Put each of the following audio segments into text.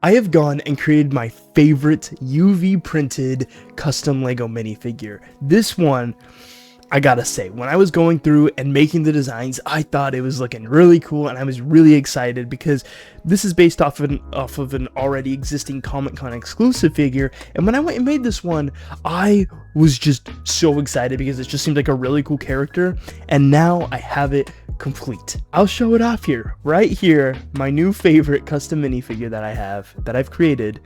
I have gone and created my favorite UV printed custom Lego minifigure. This one, I gotta say, when I was going through and making the designs, I thought it was looking really cool, and I was really excited because this is based off of an already existing Comic-Con exclusive figure. And when I went and made this one, I was just so excited because it just seemed like a really cool character, and now I have it complete. I'll show it off here, right here. My new favorite custom minifigure that I've created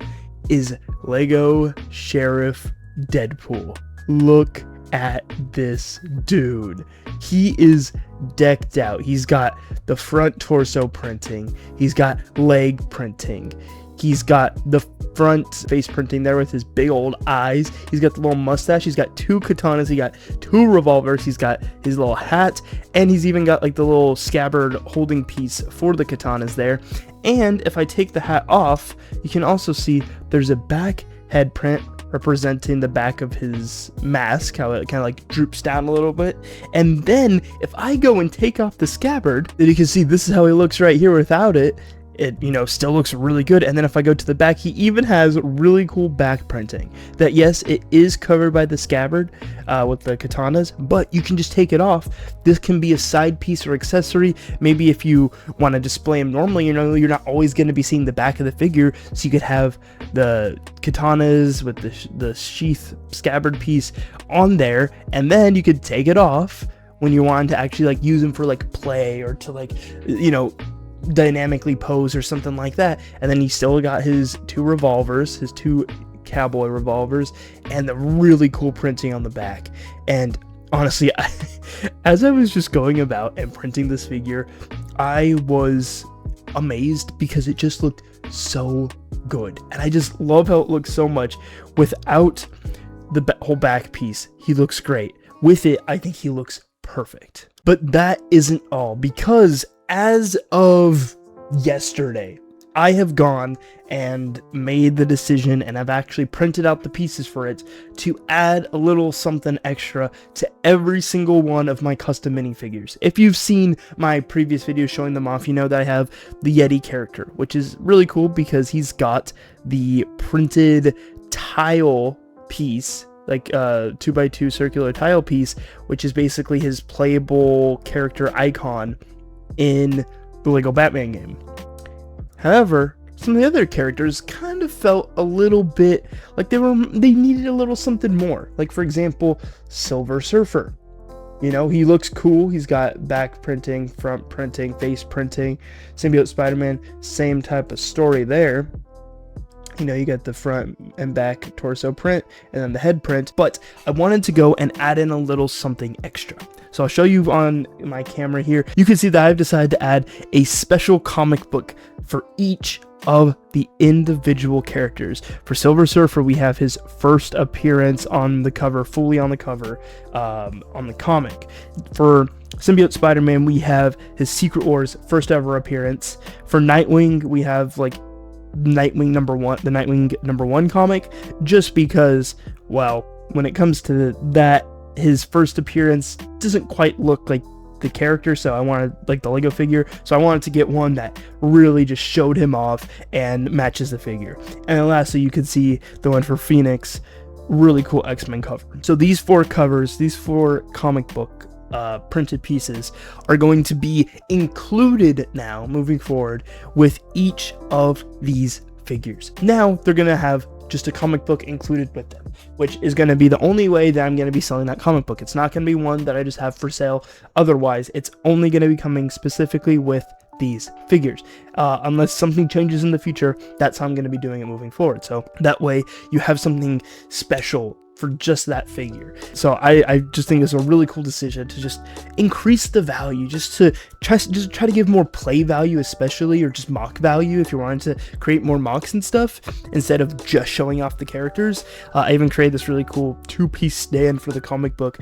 is Lego Sheriff Deadpool. Look at this dude. He is decked out. He's got the front torso printing, he's got leg printing, he's got the front face printing there with his big old eyes, he's got the little mustache, he's got two katanas, he got two revolvers, he's got his little hat, and he's even got like the little scabbard holding piece for the katanas there. And if I take the hat off, you can also see there's a back head print representing the back of his mask, how it kind of like droops down a little bit. And then if I go and take off the scabbard, then you can see this is how he looks right here without it. It, still looks really good. And then if I go to the back, he even has really cool back printing that, yes, it is covered by the scabbard with the katanas, but you can just take it off. This can be a side piece or accessory. Maybe if you want to display him normally, you're not always going to be seeing the back of the figure, so you could have the katanas with the sheath scabbard piece on there, and then you could take it off when you want to actually like use him for like play or to like dynamically pose or something like that. And then he still got his two revolvers, his two cowboy revolvers, and the really cool printing on the back. And honestly, as I was just going about and printing this figure, I was amazed because it just looked so good, and I just love how it looks so much. Without the whole back piece, he looks great. With it, I think he looks perfect. But that isn't all, because as of yesterday, I have gone and made the decision, and I've actually printed out the pieces for it to add a little something extra to every single one of my custom minifigures. If you've seen my previous videos showing them off, you know that I have the Yeti character, which is really cool because he's got the printed tile piece, like 2x2 circular tile piece, which is basically his playable character icon in the Lego Batman game. However, some of the other characters kind of felt a little bit like they needed a little something more. Like, for example, Silver Surfer. He looks cool. He's got back printing, front printing, face printing. Symbiote Spider-Man, same type of story there. You got the front and back torso print and then the head print, but I wanted to go and add in a little something extra. So I'll show you on my camera here. You can see that I've decided to add a special comic book for each of the individual characters. For Silver Surfer, we have his first appearance on the cover, fully on the cover, on the comic. For Symbiote Spider-Man, we have his Secret Wars first ever appearance. For Nightwing, we have like Nightwing #1, the Nightwing #1 comic, just because, well, when it comes to that, his first appearance doesn't quite look like the character, so I wanted like the Lego figure, so I wanted to get one that really just showed him off and matches the figure. And then lastly, you can see the one for Phoenix, really cool X-Men cover. So these four covers, these four comic book printed pieces are going to be included now moving forward with each of these figures. Now they're gonna have just a comic book included with them, which is going to be the only way that I'm going to be selling that comic book. It's not going to be one that I just have for sale. Otherwise, it's only going to be coming specifically with these figures. Unless something changes in the future, that's how I'm going to be doing it moving forward. So that way you have something special for just that figure. So I just think it's a really cool decision to just increase the value, just to try to give more play value, especially, or just mock value if you're wanting to create more mocks and stuff instead of just showing off the characters. I even created this really cool two-piece stand for the comic book,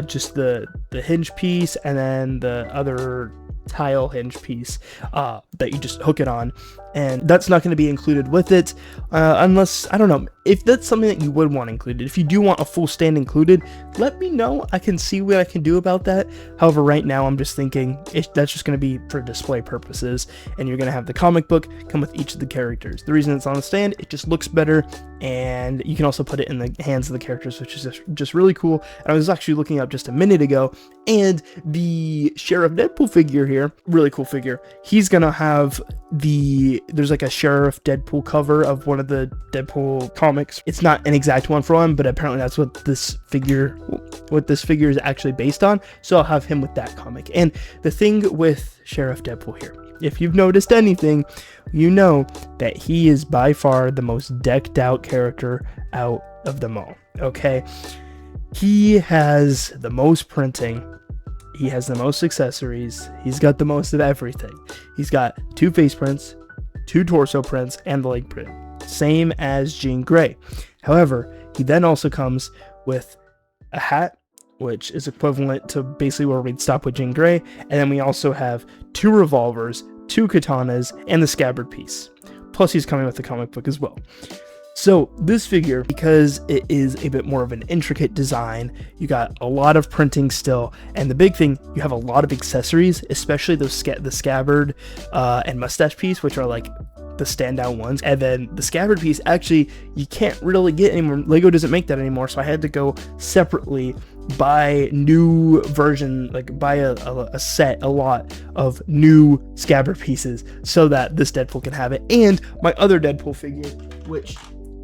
just the hinge piece and then the other tile hinge piece that you just hook it on, and that's not going to be included with it, unless, I don't know, if that's something that you would want included. If you do want a full stand included, let me know. I can see what I can do about that. However, right now I'm just thinking that's just going to be for display purposes, and you're going to have the comic book come with each of the characters. The reason it's on the stand, it just looks better, and you can also put it in the hands of the characters, which is just really cool. And I was actually looking up just a minute ago, and the Sheriff Deadpool figure here, really cool figure, he's going to have there's like a Sheriff Deadpool cover of one of the Deadpool comics. It's not an exact one for him, but apparently that's what this figure is actually based on. So I'll have him with that comic. And the thing with Sheriff Deadpool here, if you've noticed anything, you know that he is by far the most decked out character out of them all. Okay, he has the most printing. He has the most accessories. He's got the most of everything. He's got 2 face prints, 2 torso prints, and the leg print. Same as Jean Grey. However, he then also comes with a hat, which is equivalent to basically where we'd stop with Jean Grey. And then we also have 2 revolvers, 2 katanas, and the scabbard piece. Plus he's coming with the comic book as well. So this figure, because it is a bit more of an intricate design, you got a lot of printing still, and the big thing, you have a lot of accessories, especially the scabbard and mustache piece, which are like the standout ones. And then the scabbard piece, actually, you can't really get anymore. Lego doesn't make that anymore, so I had to go separately buy new version, like buy a lot of new scabbard pieces so that this Deadpool can have it. And my other Deadpool figure, which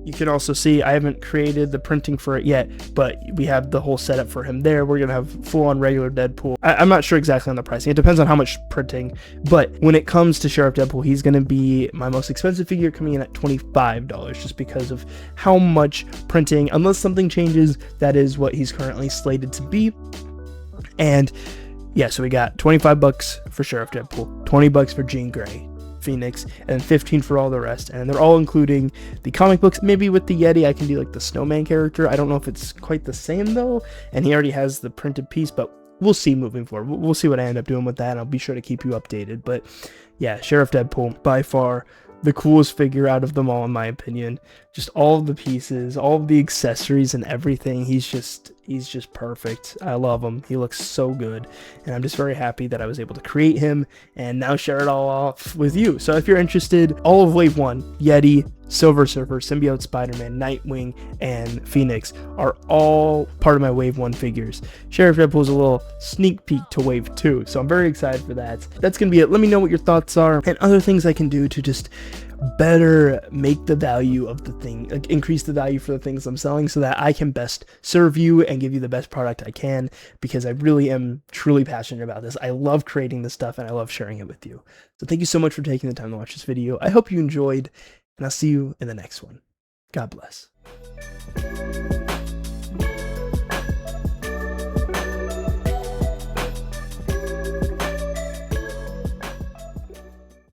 you can also see, I haven't created the printing for it yet, but we have the whole setup for him there. We're going to have full-on regular Deadpool. I'm not sure exactly on the pricing. It depends on how much printing, but when it comes to Sheriff Deadpool, he's going to be my most expensive figure, coming in at $25, just because of how much printing, unless something changes, that is what he's currently slated to be. And yeah, so we got $25 for Sheriff Deadpool, $20 for Jean Grey, Phoenix, and 15 for all the rest, and they're all including the comic books. Maybe with the Yeti I can do like the snowman character. I don't know if it's quite the same though, and he already has the printed piece, but we'll see moving forward. We'll see what I end up doing with that, and I'll be sure to keep you updated. But yeah, Sheriff Deadpool, by far the coolest figure out of them all, in my opinion. Just all of the pieces, all of the accessories and everything. He's just perfect. I love him. He looks so good, and I'm just very happy that I was able to create him and now share it all off with you. So if you're interested, all of Wave 1, Yeti, Silver Surfer, Symbiote Spider-Man, Nightwing, and Phoenix are all part of my Wave 1 figures. Sheriff Deadpool is a little sneak peek to Wave 2, so I'm very excited for that. That's going to be it. Let me know what your thoughts are and other things I can do to just better make the value of the thing, like increase the value for the things I'm selling, so that I can best serve you and give you the best product I can, because I really am truly passionate about this. I love creating this stuff, and I love sharing it with you. So thank you so much for taking the time to watch this video. I hope you enjoyed, and I'll see you in the next one. God bless.